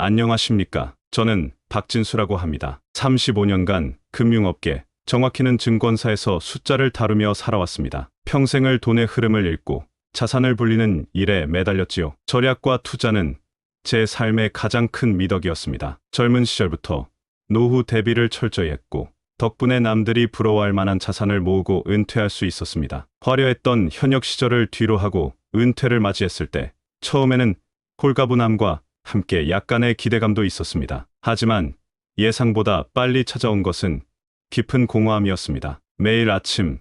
안녕하십니까. 저는 박진수라고 합니다. 35년간 금융업계, 정확히는 증권사에서 숫자를 다루며 살아왔습니다. 평생을 돈의 흐름을 읽고 자산을 불리는 일에 매달렸지요. 절약과 투자는 제 삶의 가장 큰 미덕이었습니다. 젊은 시절부터 노후 대비를 철저히 했고 덕분에 남들이 부러워할 만한 자산을 모으고 은퇴할 수 있었습니다. 화려했던 현역 시절을 뒤로하고 은퇴를 맞이했을 때 처음에는 홀가분함과 함께 약간의 기대감도 있었습니다. 하지만 예상보다 빨리 찾아온 것은 깊은 공허함이었습니다. 매일 아침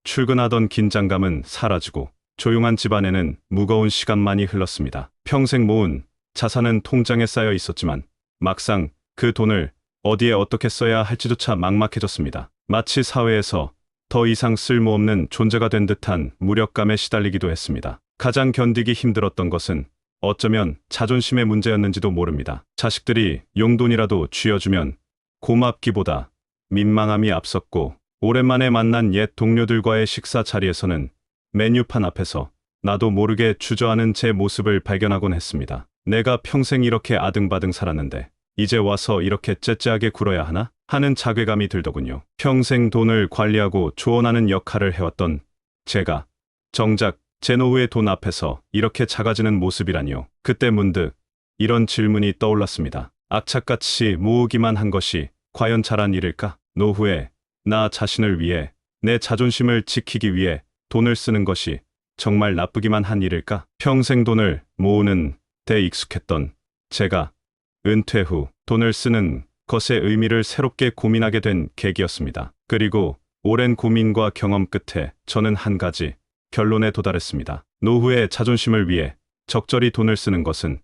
출근하던 긴장감은 사라지고 조용한 집안에는 무거운 시간만이 흘렀습니다. 평생 모은 자산은 통장에 쌓여 있었지만 막상 그 돈을 어디에 어떻게 써야 할지조차 막막해졌습니다. 마치 사회에서 더 이상 쓸모없는 존재가 된 듯한 무력감에 시달리기도 했습니다. 가장 견디기 힘들었던 것은 어쩌면 자존심의 문제였는지도 모릅니다. 자식들이 용돈이라도 쥐어주면 고맙기보다 민망함이 앞섰고 오랜만에 만난 옛 동료들과의 식사 자리에서는 메뉴판 앞에서 나도 모르게 주저하는 제 모습을 발견하곤 했습니다. 내가 평생 이렇게 아등바등 살았는데 이제 와서 이렇게 째째하게 굴어야 하나? 하는 자괴감이 들더군요. 평생 돈을 관리하고 조언하는 역할을 해왔던 제가 정작 제 노후의 돈 앞에서 이렇게 작아지는 모습이라니요. 그때 문득 이런 질문이 떠올랐습니다. 악착같이 모으기만 한 것이 과연 잘한 일일까? 노후에 나 자신을 위해, 내 자존심을 지키기 위해 돈을 쓰는 것이 정말 나쁘기만 한 일일까? 평생 돈을 모으는 데 익숙했던 제가 은퇴 후 돈을 쓰는 것의 의미를 새롭게 고민하게 된 계기였습니다. 그리고 오랜 고민과 경험 끝에 저는 한 가지 결론에 도달했습니다. 노후의 자존심을 위해 적절히 돈을 쓰는 것은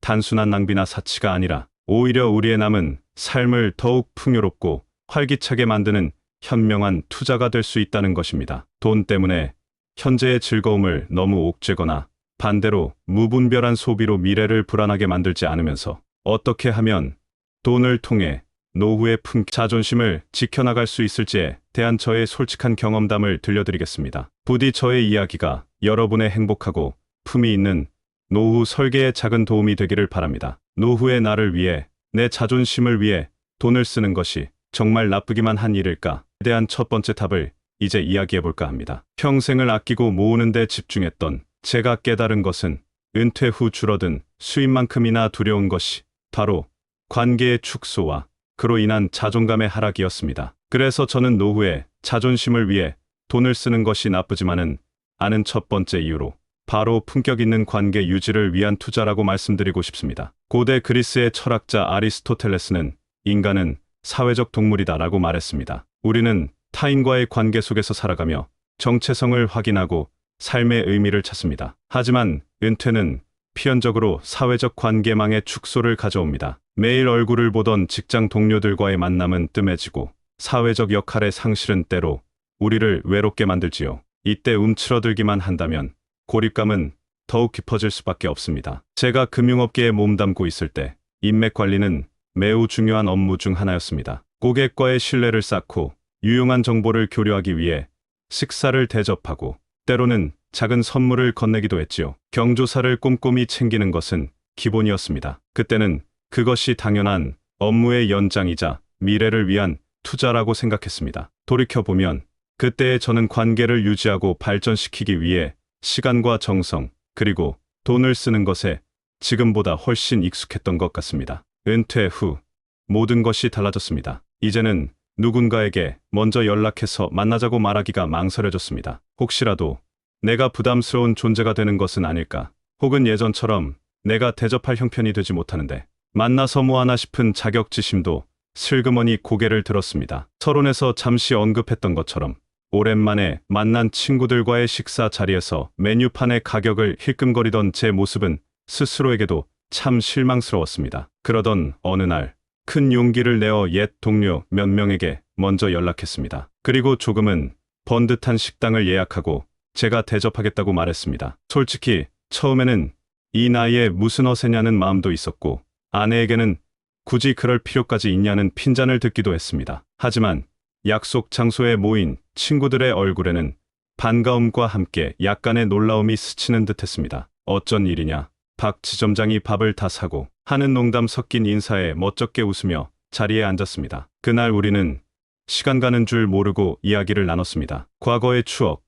단순한 낭비나 사치가 아니라 오히려 우리의 남은 삶을 더욱 풍요롭고 활기차게 만드는 현명한 투자가 될 수 있다는 것입니다. 돈 때문에 현재의 즐거움을 너무 옥죄거나 반대로 무분별한 소비로 미래를 불안하게 만들지 않으면서 어떻게 하면 돈을 통해 노후의 자존심을 지켜나갈 수 있을지에 대한 저의 솔직한 경험담을 들려드리겠습니다. 부디 저의 이야기가 여러분의 행복하고 품위 있는 노후 설계에 작은 도움이 되기를 바랍니다. 노후의 나를 위해, 내 자존심을 위해 돈을 쓰는 것이 정말 나쁘기만 한 일일까에 대한 첫 번째 답을 이제 이야기해볼까 합니다. 평생을 아끼고 모으는 데 집중했던 제가 깨달은 것은 은퇴 후 줄어든 수입만큼이나 두려운 것이 바로 관계의 축소와 그로 인한 자존감의 하락이었습니다. 그래서 저는 노후에 자존심을 위해 돈을 쓰는 것이 나쁘지만은 않은 첫 번째 이유로 바로 품격 있는 관계 유지를 위한 투자라고 말씀드리고 싶습니다. 고대 그리스의 철학자 아리스토텔레스는 인간은 사회적 동물이다라고 말했습니다. 우리는 타인과의 관계 속에서 살아가며 정체성을 확인하고 삶의 의미를 찾습니다. 하지만 은퇴는 필연적으로 사회적 관계망의 축소를 가져옵니다. 매일 얼굴을 보던 직장 동료들과의 만남은 뜸해지고 사회적 역할의 상실은 때로 우리를 외롭게 만들지요. 이때 움츠러들기만 한다면 고립감은 더욱 깊어질 수밖에 없습니다. 제가 금융업계에 몸담고 있을 때 인맥 관리는 매우 중요한 업무 중 하나였습니다. 고객과의 신뢰를 쌓고 유용한 정보를 교류하기 위해 식사를 대접하고 때로는 작은 선물을 건네기도 했지요. 경조사를 꼼꼼히 챙기는 것은 기본이었습니다. 그때는 그것이 당연한 업무의 연장이자 미래를 위한 투자라고 생각했습니다. 돌이켜보면 그때의 저는 관계를 유지하고 발전시키기 위해 시간과 정성, 그리고 돈을 쓰는 것에 지금보다 훨씬 익숙했던 것 같습니다. 은퇴 후 모든 것이 달라졌습니다. 이제는 누군가에게 먼저 연락해서 만나자고 말하기가 망설여졌습니다. 혹시라도 내가 부담스러운 존재가 되는 것은 아닐까? 혹은 예전처럼 내가 대접할 형편이 되지 못하는데 만나서 뭐하나 싶은 자격지심도 슬그머니 고개를 들었습니다. 서론에서 잠시 언급했던 것처럼 오랜만에 만난 친구들과의 식사 자리에서 메뉴판의 가격을 힐끔거리던 제 모습은 스스로에게도 참 실망스러웠습니다. 그러던 어느 날 큰 용기를 내어 옛 동료 몇 명에게 먼저 연락했습니다. 그리고 조금은 번듯한 식당을 예약하고 제가 대접하겠다고 말했습니다. 솔직히 처음에는 이 나이에 무슨 허세냐는 마음도 있었고 아내에게는 굳이 그럴 필요까지 있냐는 핀잔을 듣기도 했습니다. 하지만 약속 장소에 모인 친구들의 얼굴에는 반가움과 함께 약간의 놀라움이 스치는 듯했습니다. 어쩐 일이냐? 박 지점장이 밥을 다 사고 하는 농담 섞인 인사에 멋쩍게 웃으며 자리에 앉았습니다. 그날 우리는 시간 가는 줄 모르고 이야기를 나눴습니다. 과거의 추억,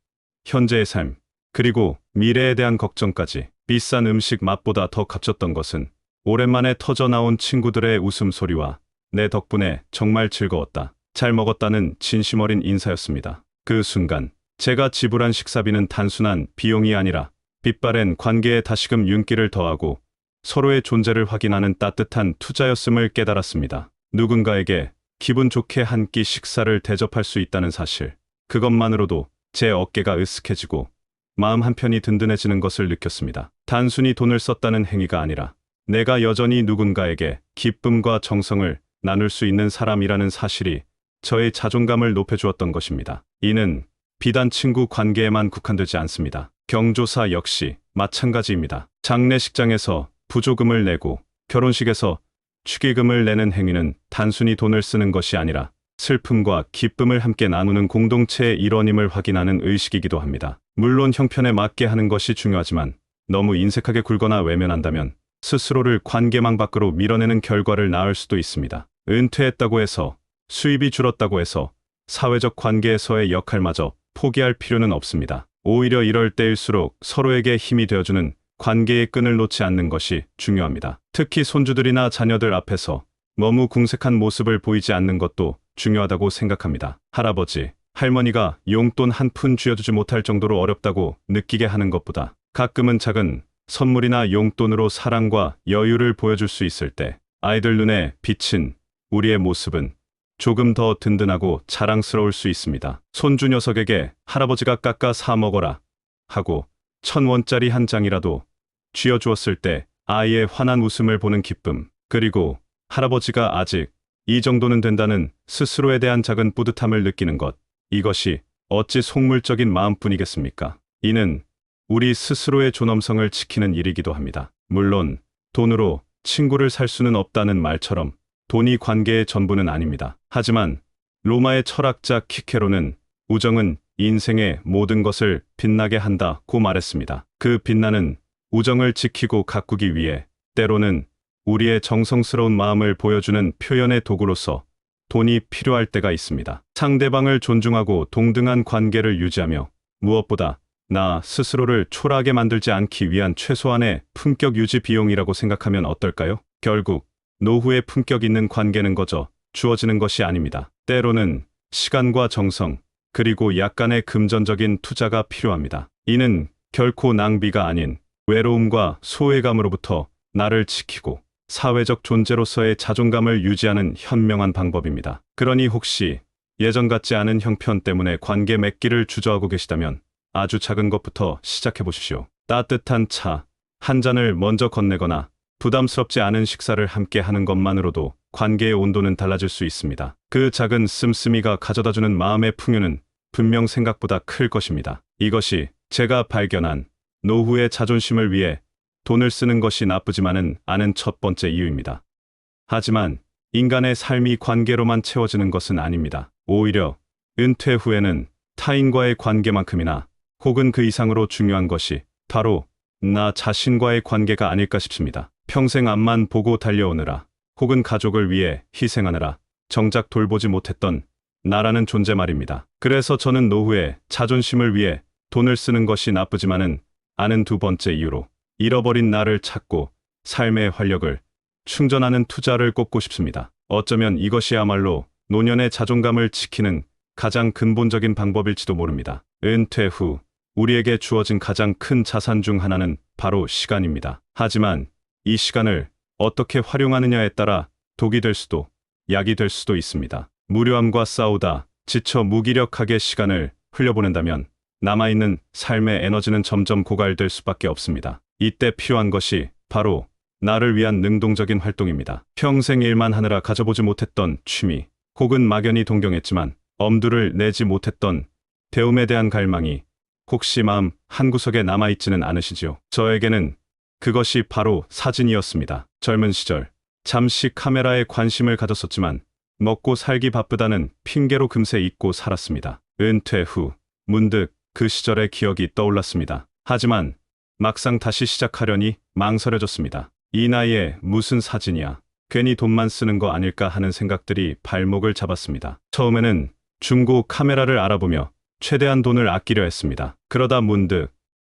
현재의 삶, 그리고 미래에 대한 걱정까지. 비싼 음식 맛보다 더 값졌던 것은 오랜만에 터져나온 친구들의 웃음소리와 내 덕분에 정말 즐거웠다, 잘 먹었다는 진심 어린 인사였습니다. 그 순간 제가 지불한 식사비는 단순한 비용이 아니라 빛바랜 관계에 다시금 윤기를 더하고 서로의 존재를 확인하는 따뜻한 투자였음을 깨달았습니다. 누군가에게 기분 좋게 한 끼 식사를 대접할 수 있다는 사실, 그것만으로도 제 어깨가 으쓱해지고 마음 한편이 든든해지는 것을 느꼈습니다. 단순히 돈을 썼다는 행위가 아니라 내가 여전히 누군가에게 기쁨과 정성을 나눌 수 있는 사람이라는 사실이 저의 자존감을 높여주었던 것입니다. 이는 비단 친구 관계에만 국한되지 않습니다. 경조사 역시 마찬가지입니다. 장례식장에서 부조금을 내고 결혼식에서 축의금을 내는 행위는 단순히 돈을 쓰는 것이 아니라 슬픔과 기쁨을 함께 나누는 공동체의 일원임을 확인하는 의식이기도 합니다. 물론 형편에 맞게 하는 것이 중요하지만 너무 인색하게 굴거나 외면한다면 스스로를 관계망 밖으로 밀어내는 결과를 낳을 수도 있습니다. 은퇴했다고 해서, 수입이 줄었다고 해서 사회적 관계에서의 역할마저 포기할 필요는 없습니다. 오히려 이럴 때일수록 서로에게 힘이 되어주는 관계의 끈을 놓지 않는 것이 중요합니다. 특히 손주들이나 자녀들 앞에서 너무 궁색한 모습을 보이지 않는 것도 중요하다고 생각합니다. 할아버지, 할머니가 용돈 한 푼 쥐어주지 못할 정도로 어렵다고 느끼게 하는 것보다 가끔은 작은 선물이나 용돈으로 사랑과 여유를 보여줄 수 있을 때 아이들 눈에 비친 우리의 모습은 조금 더 든든하고 자랑스러울 수 있습니다. 손주 녀석에게 할아버지가 깎아 사 먹어라 하고 1,000원짜리 한 장이라도 쥐어주었을 때 아이의 환한 웃음을 보는 기쁨, 그리고 할아버지가 아직 이 정도는 된다는 스스로에 대한 작은 뿌듯함을 느끼는 것, 이것이 어찌 속물적인 마음뿐이겠습니까? 이는 우리 스스로의 존엄성을 지키는 일이기도 합니다. 물론 돈으로 친구를 살 수는 없다는 말처럼 돈이 관계의 전부는 아닙니다. 하지만 로마의 철학자 키케로는 우정은 인생의 모든 것을 빛나게 한다고 말했습니다. 그 빛나는 우정을 지키고 가꾸기 위해 때로는 우리의 정성스러운 마음을 보여주는 표현의 도구로서 돈이 필요할 때가 있습니다. 상대방을 존중하고 동등한 관계를 유지하며 무엇보다 나 스스로를 초라하게 만들지 않기 위한 최소한의 품격 유지 비용이라고 생각하면 어떨까요? 결국 노후에 품격 있는 관계는 거저 주어지는 것이 아닙니다. 때로는 시간과 정성, 그리고 약간의 금전적인 투자가 필요합니다. 이는 결코 낭비가 아닌 외로움과 소외감으로부터 나를 지키고 사회적 존재로서의 자존감을 유지하는 현명한 방법입니다. 그러니 혹시 예전 같지 않은 형편 때문에 관계 맺기를 주저하고 계시다면 아주 작은 것부터 시작해 보십시오. 따뜻한 차 한 잔을 먼저 건네거나 부담스럽지 않은 식사를 함께 하는 것만으로도 관계의 온도는 달라질 수 있습니다. 그 작은 씀씀이가 가져다주는 마음의 풍요는 분명 생각보다 클 것입니다. 이것이 제가 발견한 노후의 자존심을 위해 돈을 쓰는 것이 나쁘지만은 않은 첫 번째 이유입니다. 하지만 인간의 삶이 관계로만 채워지는 것은 아닙니다. 오히려 은퇴 후에는 타인과의 관계만큼이나 혹은 그 이상으로 중요한 것이 바로 나 자신과의 관계가 아닐까 싶습니다. 평생 앞만 보고 달려오느라 혹은 가족을 위해 희생하느라 정작 돌보지 못했던 나라는 존재 말입니다. 그래서 저는 노후에 자존심을 위해 돈을 쓰는 것이 나쁘지만은 않은 두 번째 이유로 잃어버린 나를 찾고 삶의 활력을 충전하는 투자를 꼽고 싶습니다. 어쩌면 이것이야말로 노년의 자존감을 지키는 가장 근본적인 방법일지도 모릅니다. 은퇴 후 우리에게 주어진 가장 큰 자산 중 하나는 바로 시간입니다. 하지만 이 시간을 어떻게 활용하느냐에 따라 독이 될 수도 약이 될 수도 있습니다. 무료함과 싸우다 지쳐 무기력하게 시간을 흘려보낸다면 남아있는 삶의 에너지는 점점 고갈될 수밖에 없습니다. 이때 필요한 것이 바로 나를 위한 능동적인 활동입니다. 평생 일만 하느라 가져보지 못했던 취미, 혹은 막연히 동경했지만 엄두를 내지 못했던 배움에 대한 갈망이 혹시 마음 한구석에 남아있지는 않으시지요? 저에게는 그것이 바로 사진이었습니다. 젊은 시절 잠시 카메라에 관심을 가졌었지만 먹고 살기 바쁘다는 핑계로 금세 잊고 살았습니다. 은퇴 후 문득 그 시절의 기억이 떠올랐습니다. 하지만 막상 다시 시작하려니 망설여졌습니다. 이 나이에 무슨 사진이야. 괜히 돈만 쓰는 거 아닐까 하는 생각들이 발목을 잡았습니다. 처음에는 중고 카메라를 알아보며 최대한 돈을 아끼려 했습니다. 그러다 문득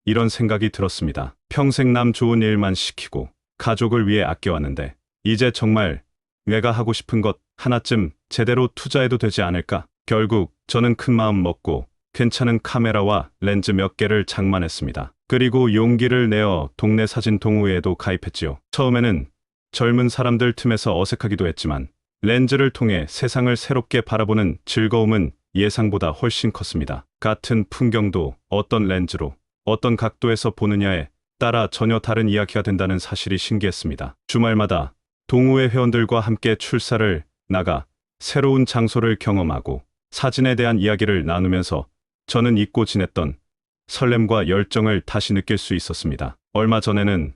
이런 생각이 들었습니다. 평생 남 좋은 일만 시키고 가족을 위해 아껴왔는데 이제 정말 내가 하고 싶은 것 하나쯤 제대로 투자해도 되지 않을까? 결국 저는 큰 마음 먹고 괜찮은 카메라와 렌즈 몇 개를 장만했습니다. 그리고 용기를 내어 동네 사진 동호회에도 가입했지요. 처음에는 젊은 사람들 틈에서 어색하기도 했지만 렌즈를 통해 세상을 새롭게 바라보는 즐거움은 예상보다 훨씬 컸습니다. 같은 풍경도 어떤 렌즈로, 어떤 각도에서 보느냐에 따라 전혀 다른 이야기가 된다는 사실이 신기했습니다. 주말마다 동호회 회원들과 함께 출사를 나가 새로운 장소를 경험하고 사진에 대한 이야기를 나누면서 저는 잊고 지냈던 설렘과 열정을 다시 느낄 수 있었습니다. 얼마 전에는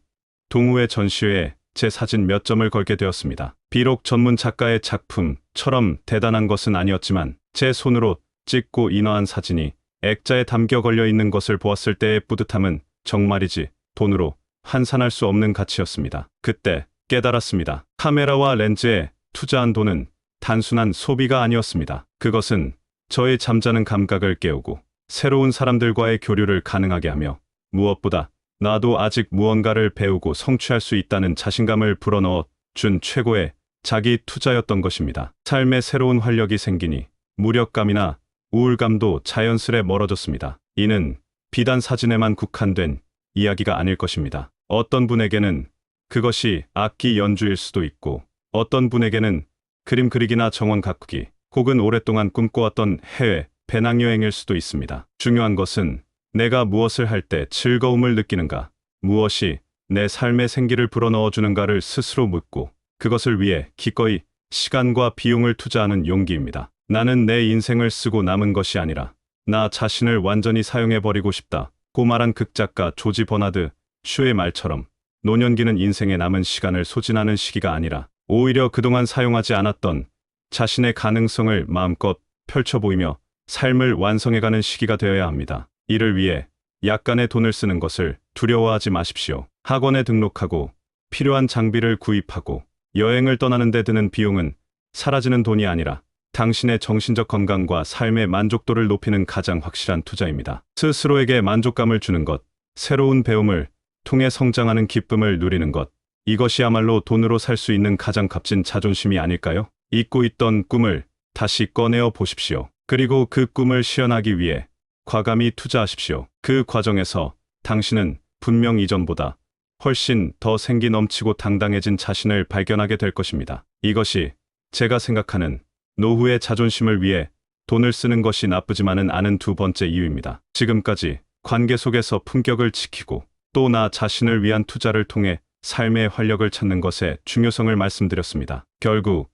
동호회 전시회에 제 사진 몇 점을 걸게 되었습니다. 비록 전문 작가의 작품처럼 대단한 것은 아니었지만 제 손으로 찍고 인화한 사진이 액자에 담겨 걸려 있는 것을 보았을 때의 뿌듯함은 정말이지 돈으로 환산할 수 없는 가치였습니다. 그때 깨달았습니다. 카메라와 렌즈에 투자한 돈은 단순한 소비가 아니었습니다. 그것은 저의 잠자는 감각을 깨우고 새로운 사람들과의 교류를 가능하게 하며 무엇보다 나도 아직 무언가를 배우고 성취할 수 있다는 자신감을 불어넣어 준 최고의 자기 투자였던 것입니다. 삶에 새로운 활력이 생기니 무력감이나 우울감도 자연스레 멀어졌습니다. 이는 비단 사진에만 국한된 이야기가 아닐 것입니다. 어떤 분에게는 그것이 악기 연주일 수도 있고 어떤 분에게는 그림 그리기나 정원 가꾸기 혹은 오랫동안 꿈꿔왔던 해외 배낭여행일 수도 있습니다. 중요한 것은 내가 무엇을 할 때 즐거움을 느끼는가, 무엇이 내 삶의 생기를 불어넣어주는가를 스스로 묻고 그것을 위해 기꺼이 시간과 비용을 투자하는 용기입니다. 나는 내 인생을 쓰고 남은 것이 아니라 나 자신을 완전히 사용해버리고 싶다고 말한 극작가 조지 버나드 슈의 말처럼 노년기는 인생의 남은 시간을 소진하는 시기가 아니라 오히려 그동안 사용하지 않았던 자신의 가능성을 마음껏 펼쳐 보이며 삶을 완성해가는 시기가 되어야 합니다. 이를 위해 약간의 돈을 쓰는 것을 두려워하지 마십시오. 학원에 등록하고 필요한 장비를 구입하고 여행을 떠나는 데 드는 비용은 사라지는 돈이 아니라 당신의 정신적 건강과 삶의 만족도를 높이는 가장 확실한 투자입니다. 스스로에게 만족감을 주는 것, 새로운 배움을 통해 성장하는 기쁨을 누리는 것, 이것이야말로 돈으로 살 수 있는 가장 값진 자존심이 아닐까요? 잊고 있던 꿈을 다시 꺼내어 보십시오. 그리고 그 꿈을 실현하기 위해 과감히 투자하십시오. 그 과정에서 당신은 분명 이전보다 훨씬 더 생기 넘치고 당당해진 자신을 발견하게 될 것입니다. 이것이 제가 생각하는 노후의 자존심을 위해 돈을 쓰는 것이 나쁘지만은 않은 두 번째 이유입니다. 지금까지 관계 속에서 품격을 지키고 또 나 자신을 위한 투자를 통해 삶의 활력을 찾는 것의 중요성을 말씀드렸습니다. 결국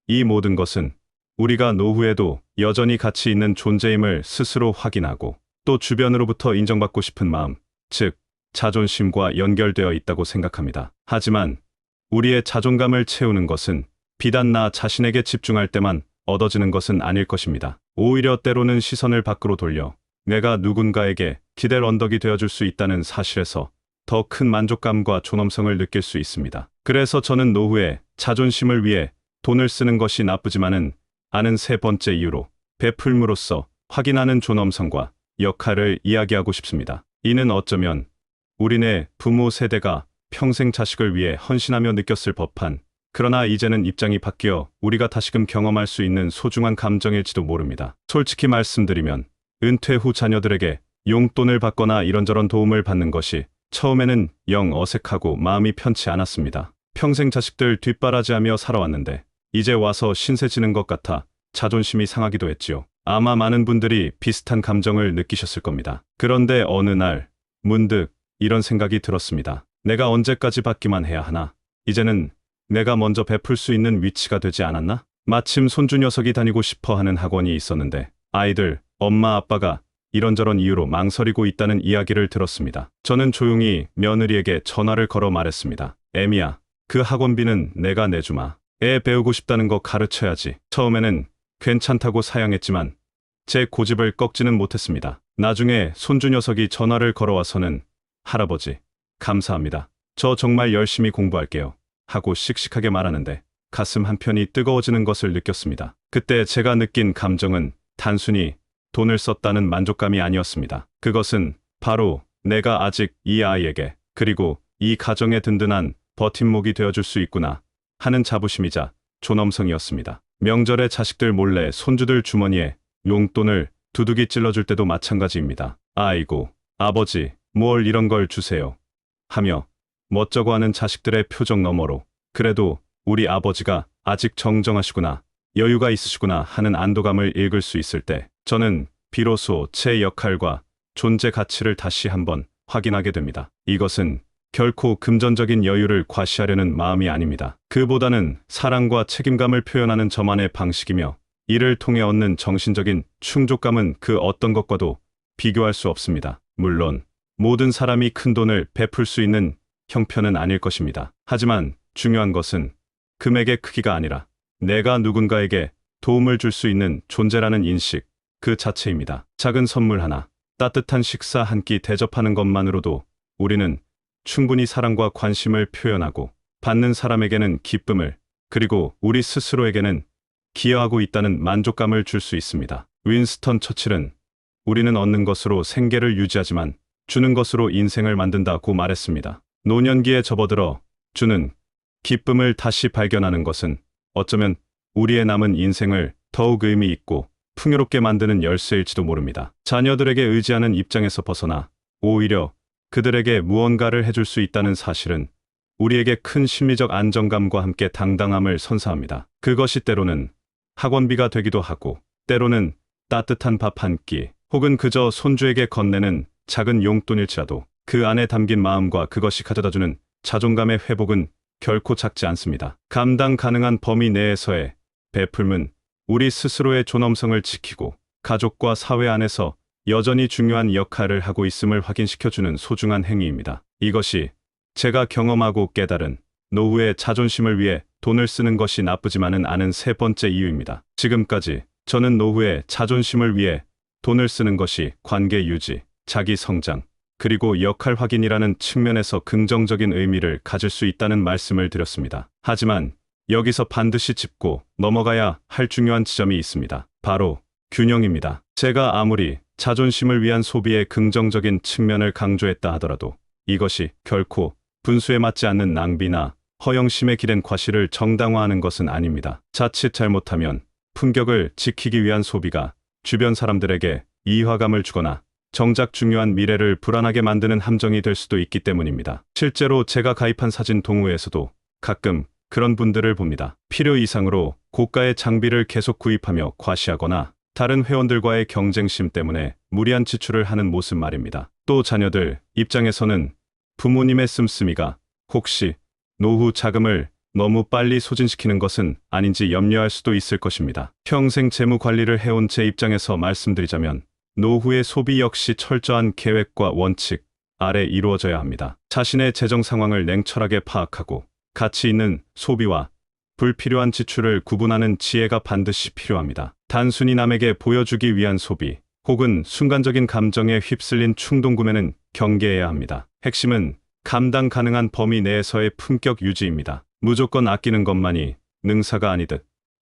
이 모든 것은 우리가 노후에도 여전히 가치 있는 존재임을 스스로 확인하고 또 주변으로부터 인정받고 싶은 마음, 즉 자존심과 연결되어 있다고 생각합니다. 하지만 우리의 자존감을 채우는 것은 비단 나 자신에게 집중할 때만 얻어지는 것은 아닐 것입니다. 오히려 때로는 시선을 밖으로 돌려 내가 누군가에게 기댈 언덕이 되어줄 수 있다는 사실에서 더 큰 만족감과 존엄성을 느낄 수 있습니다. 그래서 저는 노후에 자존심을 위해 돈을 쓰는 것이 나쁘지만은 않은 세 번째 이유로 베풀므로써 확인하는 존엄성과 역할을 이야기하고 싶습니다. 이는 어쩌면 우리네 부모 세대가 평생 자식을 위해 헌신하며 느꼈을 법한, 그러나 이제는 입장이 바뀌어 우리가 다시금 경험할 수 있는 소중한 감정일지도 모릅니다. 솔직히 말씀드리면 은퇴 후 자녀들에게 용돈을 받거나 이런저런 도움을 받는 것이 처음에는 영 어색하고 마음이 편치 않았습니다. 평생 자식들 뒷바라지하며 살아왔는데 이제 와서 신세 지는 것 같아 자존심이 상하기도 했지요. 아마 많은 분들이 비슷한 감정을 느끼셨을 겁니다. 그런데 어느 날 문득 이런 생각이 들었습니다. 내가 언제까지 받기만 해야 하나? 이제는 내가 먼저 베풀 수 있는 위치가 되지 않았나? 마침 손주 녀석이 다니고 싶어 하는 학원이 있었는데 아이들, 엄마 아빠가 이런저런 이유로 망설이고 있다는 이야기를 들었습니다. 저는 조용히 며느리에게 전화를 걸어 말했습니다. 애미야, 그 학원비는 내가 내주마. 애 배우고 싶다는 거 가르쳐야지. 처음에는 괜찮다고 사양했지만 제 고집을 꺾지는 못했습니다. 나중에 손주 녀석이 전화를 걸어와서는 할아버지, 감사합니다. 저 정말 열심히 공부할게요. 하고 씩씩하게 말하는데 가슴 한편이 뜨거워지는 것을 느꼈습니다. 그때 제가 느낀 감정은 단순히 돈을 썼다는 만족감이 아니었습니다. 그것은 바로 내가 아직 이 아이에게 그리고 이 가정의 든든한 버팀목이 되어줄 수 있구나 하는 자부심이자 존엄성이었습니다. 명절에 자식들 몰래 손주들 주머니에 용돈을 두둑이 찔러줄 때도 마찬가지입니다. 아이고, 아버지, 뭘 이런 걸 주세요. 하며 멋쩍어 하는 자식들의 표정 너머로 그래도 우리 아버지가 아직 정정하시구나, 여유가 있으시구나 하는 안도감을 읽을 수 있을 때 저는 비로소 제 역할과 존재 가치를 다시 한번 확인하게 됩니다. 이것은 결코 금전적인 여유를 과시하려는 마음이 아닙니다. 그보다는 사랑과 책임감을 표현하는 저만의 방식이며 이를 통해 얻는 정신적인 충족감은 그 어떤 것과도 비교할 수 없습니다. 물론 모든 사람이 큰 돈을 베풀 수 있는 형편은 아닐 것입니다. 하지만 중요한 것은 금액의 크기가 아니라 내가 누군가에게 도움을 줄 수 있는 존재라는 인식 그 자체입니다. 작은 선물 하나, 따뜻한 식사 한 끼 대접하는 것만으로도 우리는 충분히 사랑과 관심을 표현하고 받는 사람에게는 기쁨을 그리고 우리 스스로에게는 기여하고 있다는 만족감을 줄 수 있습니다. 윈스턴 처칠은 우리는 얻는 것으로 생계를 유지하지만 주는 것으로 인생을 만든다고 말했습니다. 노년기에 접어들어 주는 기쁨을 다시 발견하는 것은 어쩌면 우리의 남은 인생을 더욱 의미 있고 풍요롭게 만드는 열쇠일지도 모릅니다. 자녀들에게 의지하는 입장에서 벗어나 오히려 그들에게 무언가를 해줄 수 있다는 사실은 우리에게 큰 심리적 안정감과 함께 당당함을 선사합니다. 그것이 때로는 학원비가 되기도 하고 때로는 따뜻한 밥 한 끼 혹은 그저 손주에게 건네는 작은 용돈일지라도 그 안에 담긴 마음과 그것이 가져다주는 자존감의 회복은 결코 작지 않습니다. 감당 가능한 범위 내에서의 베풀음은 우리 스스로의 존엄성을 지키고 가족과 사회 안에서 여전히 중요한 역할을 하고 있음을 확인시켜주는 소중한 행위입니다. 이것이 제가 경험하고 깨달은 노후의 자존심을 위해 돈을 쓰는 것이 나쁘지만은 않은 세 번째 이유입니다. 지금까지 저는 노후의 자존심을 위해 돈을 쓰는 것이 관계 유지, 자기 성장, 그리고 역할 확인이라는 측면에서 긍정적인 의미를 가질 수 있다는 말씀을 드렸습니다. 하지만 여기서 반드시 짚고 넘어가야 할 중요한 지점이 있습니다. 바로 균형입니다. 제가 아무리 자존심을 위한 소비의 긍정적인 측면을 강조했다 하더라도 이것이 결코 분수에 맞지 않는 낭비나 허영심에 기댄 과실을 정당화하는 것은 아닙니다. 자칫 잘못하면 품격을 지키기 위한 소비가 주변 사람들에게 이화감을 주거나 정작 중요한 미래를 불안하게 만드는 함정이 될 수도 있기 때문입니다. 실제로 제가 가입한 사진 동호회에서도 가끔 그런 분들을 봅니다. 필요 이상으로 고가의 장비를 계속 구입하며 과시하거나 다른 회원들과의 경쟁심 때문에 무리한 지출을 하는 모습 말입니다. 또 자녀들 입장에서는 부모님의 씀씀이가 혹시 노후 자금을 너무 빨리 소진시키는 것은 아닌지 염려할 수도 있을 것입니다. 평생 재무 관리를 해온 제 입장에서 말씀드리자면 노후의 소비 역시 철저한 계획과 원칙 아래 이루어져야 합니다. 자신의 재정 상황을 냉철하게 파악하고 가치 있는 소비와 불필요한 지출을 구분하는 지혜가 반드시 필요합니다. 단순히 남에게 보여주기 위한 소비 혹은 순간적인 감정에 휩쓸린 충동 구매는 경계해야 합니다. 핵심은 감당 가능한 범위 내에서의 품격 유지입니다. 무조건 아끼는 것만이 능사가 아니듯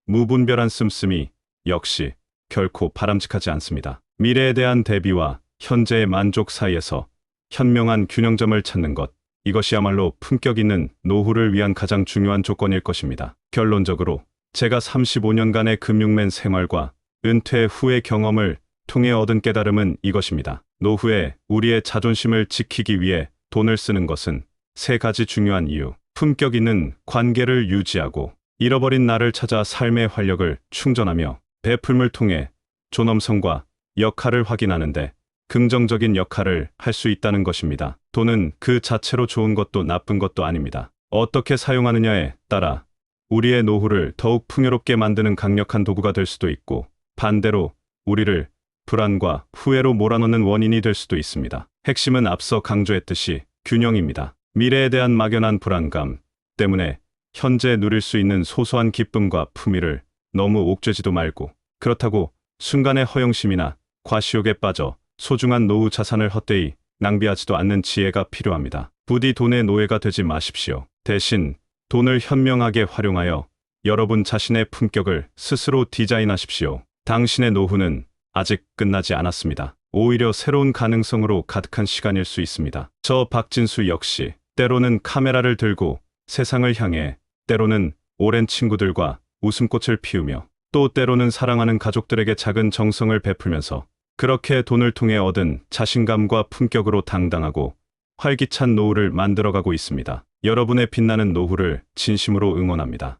무분별한 씀씀이 역시 결코 바람직하지 않습니다. 미래에 대한 대비와 현재의 만족 사이에서 현명한 균형점을 찾는 것, 이것이야말로 품격 있는 노후를 위한 가장 중요한 조건일 것입니다. 결론적으로 제가 35년간의 금융맨 생활과 은퇴 후의 경험을 통해 얻은 깨달음은 이것입니다. 노후에 우리의 자존심을 지키기 위해 돈을 쓰는 것은 세 가지 중요한 이유. 품격 있는 관계를 유지하고 잃어버린 나를 찾아 삶의 활력을 충전하며 베풀음을 통해 존엄성과 역할을 확인하는데 긍정적인 역할을 할 수 있다는 것입니다. 돈은 그 자체로 좋은 것도 나쁜 것도 아닙니다. 어떻게 사용하느냐에 따라 우리의 노후를 더욱 풍요롭게 만드는 강력한 도구가 될 수도 있고 반대로 우리를 불안과 후회로 몰아넣는 원인이 될 수도 있습니다. 핵심은 앞서 강조했듯이 균형입니다. 미래에 대한 막연한 불안감 때문에 현재 누릴 수 있는 소소한 기쁨과 품위를 너무 옥죄지도 말고 그렇다고 순간의 허영심이나 과시욕에 빠져 소중한 노후 자산을 헛되이 낭비하지도 않는 지혜가 필요합니다. 부디 돈의 노예가 되지 마십시오. 대신 돈을 현명하게 활용하여 여러분 자신의 품격을 스스로 디자인하십시오. 당신의 노후는 아직 끝나지 않았습니다. 오히려 새로운 가능성으로 가득한 시간일 수 있습니다. 저 박진수 역시 때로는 카메라를 들고 세상을 향해, 때로는 오랜 친구들과 웃음꽃을 피우며, 또 때로는 사랑하는 가족들에게 작은 정성을 베풀면서 그렇게 돈을 통해 얻은 자신감과 품격으로 당당하고 활기찬 노후를 만들어가고 있습니다. 여러분의 빛나는 노후를 진심으로 응원합니다.